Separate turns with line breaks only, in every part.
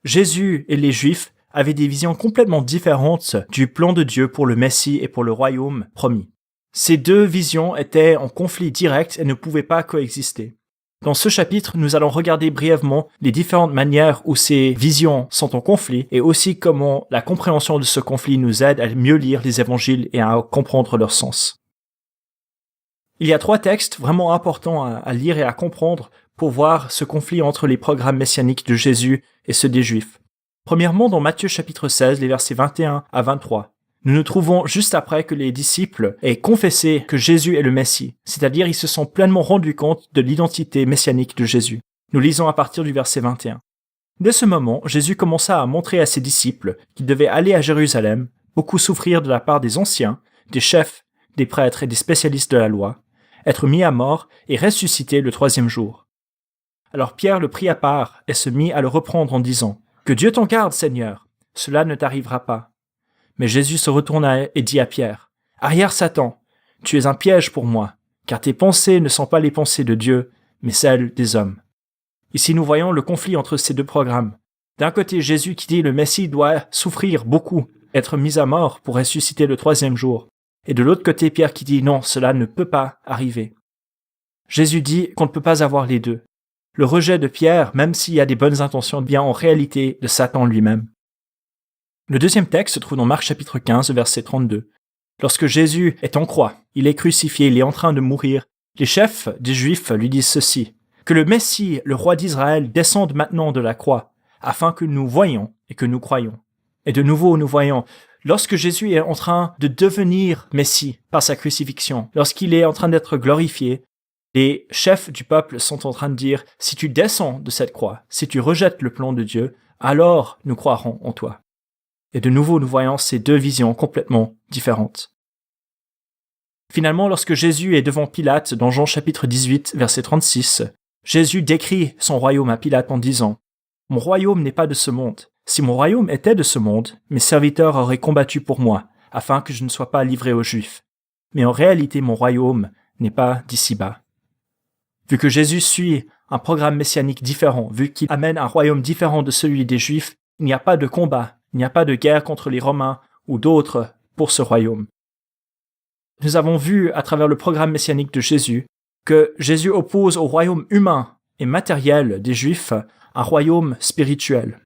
Jésus et les Juifs avaient des visions complètement différentes du plan de Dieu pour le Messie et pour le royaume promis. Ces deux visions étaient en conflit direct et ne pouvaient pas coexister. Dans ce chapitre, nous allons regarder brièvement les différentes manières où ces visions sont en conflit et aussi comment la compréhension de ce conflit nous aide à mieux lire les évangiles et à comprendre leur sens. Il y a 3 textes vraiment importants à lire et à comprendre pour voir ce conflit entre les programmes messianiques de Jésus et ceux des Juifs. Premièrement, dans Matthieu chapitre 16, les versets 21 à 23. Nous nous trouvons juste après que les disciples aient confessé que Jésus est le Messie, c'est-à-dire ils se sont pleinement rendus compte de l'identité messianique de Jésus. Nous lisons à partir du verset 21. Dès ce moment, Jésus commença à montrer à ses disciples qu'ils devaient aller à Jérusalem, beaucoup souffrir de la part des anciens, des chefs, des prêtres et des spécialistes de la loi, être mis à mort et ressusciter le 3e jour. Alors Pierre le prit à part et se mit à le reprendre en disant « Que Dieu t'en garde, Seigneur, cela ne t'arrivera pas. » Mais Jésus se retourna et dit à Pierre « Arrière Satan, tu es un piège pour moi, car tes pensées ne sont pas les pensées de Dieu, mais celles des hommes. » Ici nous voyons le conflit entre ces deux programmes. D'un côté Jésus qui dit le Messie doit souffrir beaucoup, être mis à mort pour ressusciter le 3e jour. Et de l'autre côté Pierre qui dit non, cela ne peut pas arriver. Jésus dit qu'on ne peut pas avoir les deux. Le rejet de Pierre, même s'il y a des bonnes intentions, vient en réalité de Satan lui-même. Le deuxième texte se trouve dans Marc chapitre 15, verset 32. Lorsque Jésus est en croix, il est crucifié, il est en train de mourir, les chefs des Juifs lui disent ceci, que le Messie, le roi d'Israël, descende maintenant de la croix, afin que nous voyions et que nous croyions. Et de nouveau, nous voyons, lorsque Jésus est en train de devenir Messie par sa crucifixion, lorsqu'il est en train d'être glorifié, les chefs du peuple sont en train de dire, si tu descends de cette croix, si tu rejettes le plan de Dieu, alors nous croirons en toi. Et de nouveau, nous voyons ces deux visions complètement différentes. Finalement, lorsque Jésus est devant Pilate, dans Jean chapitre 18, verset 36, Jésus décrit son royaume à Pilate en disant « Mon royaume n'est pas de ce monde. Si mon royaume était de ce monde, mes serviteurs auraient combattu pour moi, afin que je ne sois pas livré aux Juifs. Mais en réalité, mon royaume n'est pas d'ici-bas. » Vu que Jésus suit un programme messianique différent, vu qu'il amène un royaume différent de celui des Juifs, il n'y a pas de combat, il n'y a pas de guerre contre les Romains ou d'autres pour ce royaume. Nous avons vu à travers le programme messianique de Jésus que Jésus oppose au royaume humain et matériel des Juifs un royaume spirituel.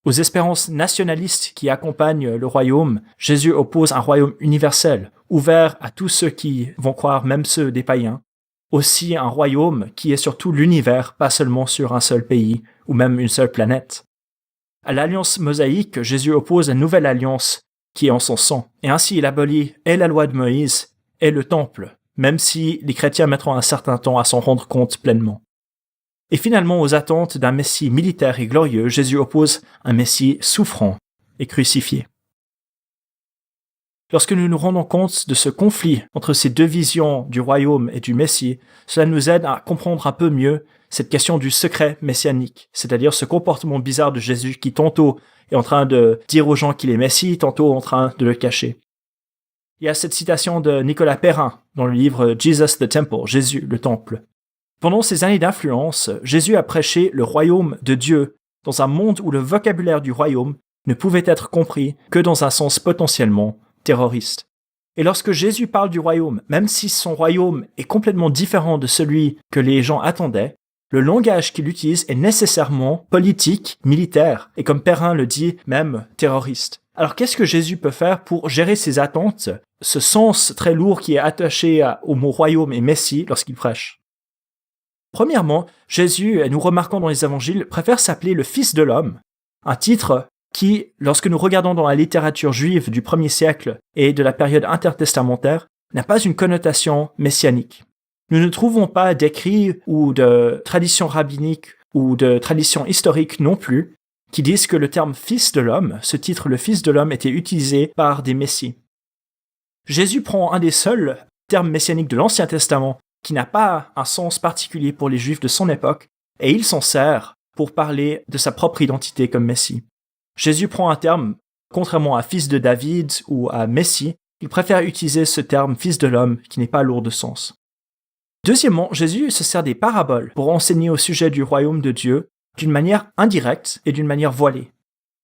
Aux espérances nationalistes qui accompagnent le royaume, Jésus oppose un royaume universel, ouvert à tous ceux qui vont croire, même ceux des païens. Aussi un royaume qui est sur tout l'univers, pas seulement sur un seul pays ou même une seule planète. À l'alliance mosaïque, Jésus oppose la nouvelle alliance qui est en son sang, et ainsi il abolit et la loi de Moïse et le temple, même si les chrétiens mettront un certain temps à s'en rendre compte pleinement. Et finalement, aux attentes d'un Messie militaire et glorieux, Jésus oppose un Messie souffrant et crucifié. Lorsque nous nous rendons compte de ce conflit entre ces deux visions du royaume et du Messie, cela nous aide à comprendre un peu mieux cette question du secret messianique, c'est-à-dire ce comportement bizarre de Jésus qui tantôt est en train de dire aux gens qu'il est Messie, tantôt en train de le cacher. Il y a cette citation de Nicolas Perrin dans le livre Jesus the Temple, Jésus le Temple. Pendant ces années d'influence, Jésus a prêché le royaume de Dieu dans un monde où le vocabulaire du royaume ne pouvait être compris que dans un sens potentiellement terroriste. Et lorsque Jésus parle du royaume, même si son royaume est complètement différent de celui que les gens attendaient, le langage qu'il utilise est nécessairement politique, militaire, et comme Perrin le dit, même terroriste. Alors qu'est-ce que Jésus peut faire pour gérer ses attentes, ce sens très lourd qui est attaché au mot royaume et Messie lorsqu'il prêche? Premièrement, Jésus, et nous remarquons dans les évangiles, préfère s'appeler le Fils de l'homme, un titre qui, lorsque nous regardons dans la littérature juive du 1er siècle et de la période intertestamentaire, n'a pas une connotation messianique. Nous ne trouvons pas d'écrits ou de traditions rabbiniques ou de traditions historiques non plus qui disent que le terme Fils de l'homme, ce titre le Fils de l'homme, était utilisé par des messies. Jésus prend un des seuls termes messianiques de l'Ancien Testament qui n'a pas un sens particulier pour les Juifs de son époque, et il s'en sert pour parler de sa propre identité comme Messie. Jésus prend un terme, contrairement à Fils de David ou à Messie, il préfère utiliser ce terme Fils de l'homme qui n'est pas lourd de sens. Deuxièmement, Jésus se sert des paraboles pour enseigner au sujet du royaume de Dieu d'une manière indirecte et d'une manière voilée.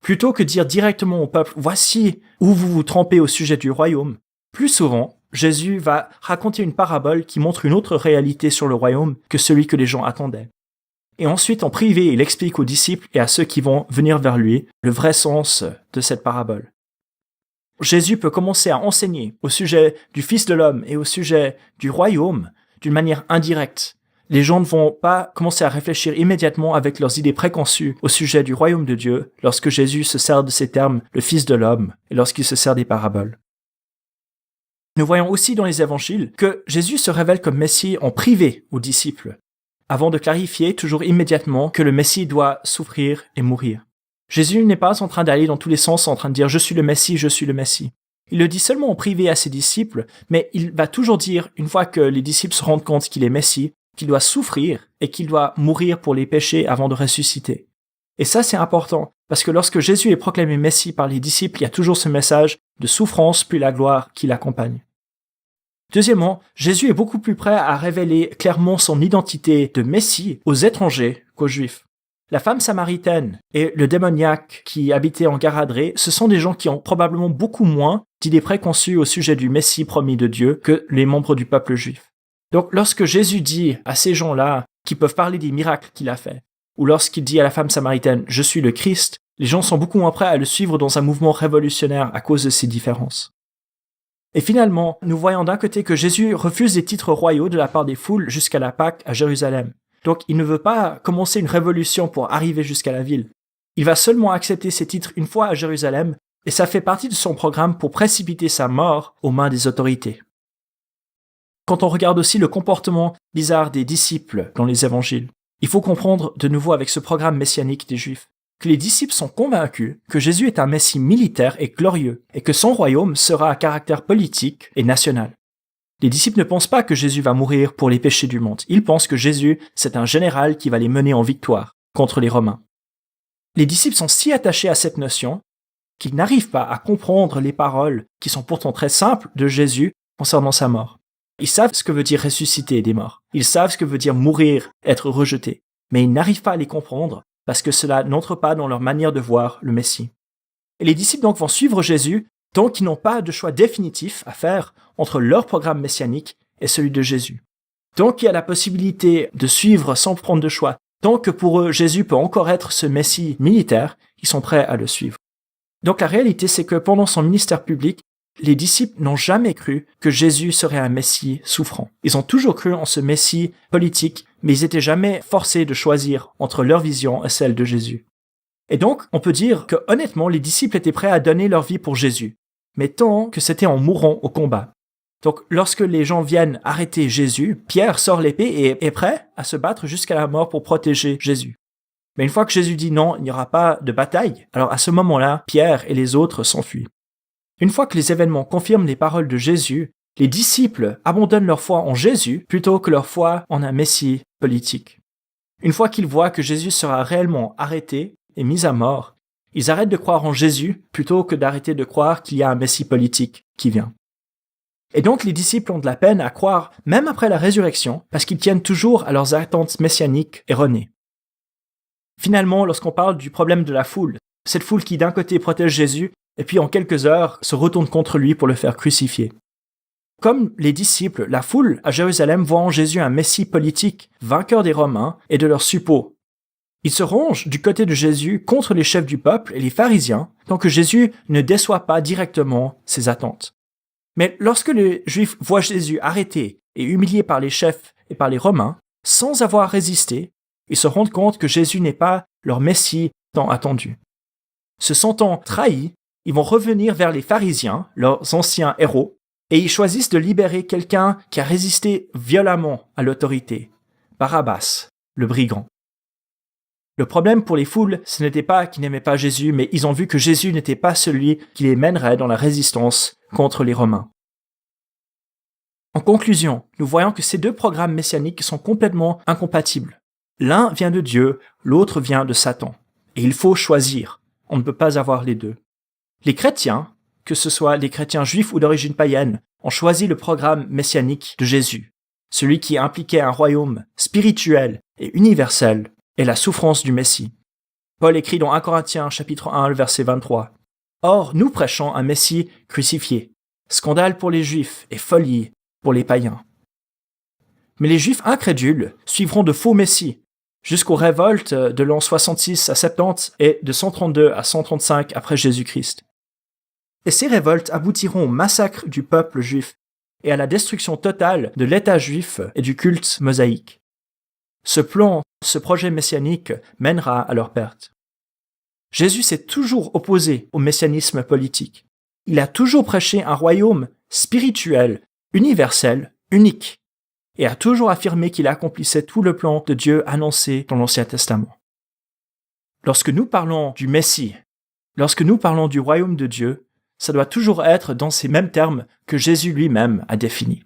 Plutôt que dire directement au peuple « Voici où vous vous trompez au sujet du royaume », plus souvent, Jésus va raconter une parabole qui montre une autre réalité sur le royaume que celui que les gens attendaient. Et ensuite, en privé, il explique aux disciples et à ceux qui vont venir vers lui le vrai sens de cette parabole. Jésus peut commencer à enseigner au sujet du Fils de l'homme et au sujet du royaume d'une manière indirecte. Les gens ne vont pas commencer à réfléchir immédiatement avec leurs idées préconçues au sujet du royaume de Dieu lorsque Jésus se sert de ces termes, le Fils de l'homme, et lorsqu'il se sert des paraboles. Nous voyons aussi dans les évangiles que Jésus se révèle comme Messie en privé aux disciples, avant de clarifier toujours immédiatement que le Messie doit souffrir et mourir. Jésus n'est pas en train d'aller dans tous les sens en train de dire « je suis le Messie, je suis le Messie ». Il le dit seulement en privé à ses disciples, mais il va toujours dire, une fois que les disciples se rendent compte qu'il est Messie, qu'il doit souffrir et qu'il doit mourir pour les péchés avant de ressusciter. Et ça, c'est important, parce que lorsque Jésus est proclamé Messie par les disciples, il y a toujours ce message de souffrance puis la gloire qui l'accompagne. Deuxièmement, Jésus est beaucoup plus prêt à révéler clairement son identité de Messie aux étrangers qu'aux Juifs. La femme samaritaine et le démoniaque qui habitait en Garadrée, ce sont des gens qui ont probablement beaucoup moins d'idées préconçues au sujet du Messie promis de Dieu que les membres du peuple juif. Donc lorsque Jésus dit à ces gens-là qui peuvent parler des miracles qu'il a faits, ou lorsqu'il dit à la femme samaritaine « Je suis le Christ », les gens sont beaucoup moins prêts à le suivre dans un mouvement révolutionnaire à cause de ces différences. Et finalement, nous voyons d'un côté que Jésus refuse les titres royaux de la part des foules jusqu'à la Pâque à Jérusalem. Donc il ne veut pas commencer une révolution pour arriver jusqu'à la ville. Il va seulement accepter ces titres une fois à Jérusalem, et ça fait partie de son programme pour précipiter sa mort aux mains des autorités. Quand on regarde aussi le comportement bizarre des disciples dans les évangiles, il faut comprendre de nouveau avec ce programme messianique des Juifs que les disciples sont convaincus que Jésus est un Messie militaire et glorieux et que son royaume sera à caractère politique et national. Les disciples ne pensent pas que Jésus va mourir pour les péchés du monde. Ils pensent que Jésus, c'est un général qui va les mener en victoire contre les Romains. Les disciples sont si attachés à cette notion qu'ils n'arrivent pas à comprendre les paroles qui sont pourtant très simples de Jésus concernant sa mort. Ils savent ce que veut dire ressusciter des morts. Ils savent ce que veut dire mourir, être rejeté. Mais ils n'arrivent pas à les comprendre parce que cela n'entre pas dans leur manière de voir le Messie. Et les disciples donc vont suivre Jésus tant qu'ils n'ont pas de choix définitif à faire entre leur programme messianique et celui de Jésus. Tant qu'il y a la possibilité de suivre sans prendre de choix, tant que pour eux Jésus peut encore être ce Messie militaire, ils sont prêts à le suivre. Donc la réalité, c'est que pendant son ministère public, les disciples n'ont jamais cru que Jésus serait un Messie souffrant. Ils ont toujours cru en ce Messie politique, mais ils n'étaient jamais forcés de choisir entre leur vision et celle de Jésus. Et donc, on peut dire que honnêtement, les disciples étaient prêts à donner leur vie pour Jésus, mais tant que c'était en mourant au combat. Donc, lorsque les gens viennent arrêter Jésus, Pierre sort l'épée et est prêt à se battre jusqu'à la mort pour protéger Jésus. Mais une fois que Jésus dit non, il n'y aura pas de bataille, alors à ce moment-là, Pierre et les autres s'enfuient. Une fois que les événements confirment les paroles de Jésus, les disciples abandonnent leur foi en Jésus plutôt que leur foi en un Messie politique. Une fois qu'ils voient que Jésus sera réellement arrêté et mis à mort, ils arrêtent de croire en Jésus plutôt que d'arrêter de croire qu'il y a un Messie politique qui vient. Et donc les disciples ont de la peine à croire même après la résurrection parce qu'ils tiennent toujours à leurs attentes messianiques erronées. Finalement, lorsqu'on parle du problème de la foule, cette foule qui d'un côté protège Jésus et puis en quelques heures se retourne contre lui pour le faire crucifier. Comme les disciples, la foule à Jérusalem voit en Jésus un Messie politique, vainqueur des Romains et de leurs suppôts. Ils se rangent du côté de Jésus contre les chefs du peuple et les pharisiens, tant que Jésus ne déçoit pas directement ses attentes. Mais lorsque les Juifs voient Jésus arrêté et humilié par les chefs et par les Romains, sans avoir résisté, ils se rendent compte que Jésus n'est pas leur Messie tant attendu. Se sentant trahis, ils vont revenir vers les pharisiens, leurs anciens héros, et ils choisissent de libérer quelqu'un qui a résisté violemment à l'autorité, Barabbas, le brigand. Le problème pour les foules, ce n'était pas qu'ils n'aimaient pas Jésus, mais ils ont vu que Jésus n'était pas celui qui les mènerait dans la résistance contre les Romains. En conclusion, nous voyons que ces deux programmes messianiques sont complètement incompatibles. L'un vient de Dieu, l'autre vient de Satan. Et il faut choisir. On ne peut pas avoir les deux. Les chrétiens, que ce soit les chrétiens juifs ou d'origine païenne, ont choisi le programme messianique de Jésus, celui qui impliquait un royaume spirituel et universel et la souffrance du Messie. Paul écrit dans 1 Corinthiens chapitre 1, le verset 23. « Or, nous prêchons un Messie crucifié, scandale pour les Juifs et folie pour les païens. » Mais les Juifs incrédules suivront de faux messies, jusqu'aux révoltes de l'an 66 à 70 et de 132 à 135 après Jésus-Christ. Et ces révoltes aboutiront au massacre du peuple juif et à la destruction totale de l'État juif et du culte mosaïque. Ce projet messianique mènera à leur perte. Jésus s'est toujours opposé au messianisme politique. Il a toujours prêché un royaume spirituel, universel, unique, et a toujours affirmé qu'il accomplissait tout le plan de Dieu annoncé dans l'Ancien Testament. Lorsque nous parlons du Messie, lorsque nous parlons du royaume de Dieu, ça doit toujours être dans ces mêmes termes que Jésus lui-même a définis.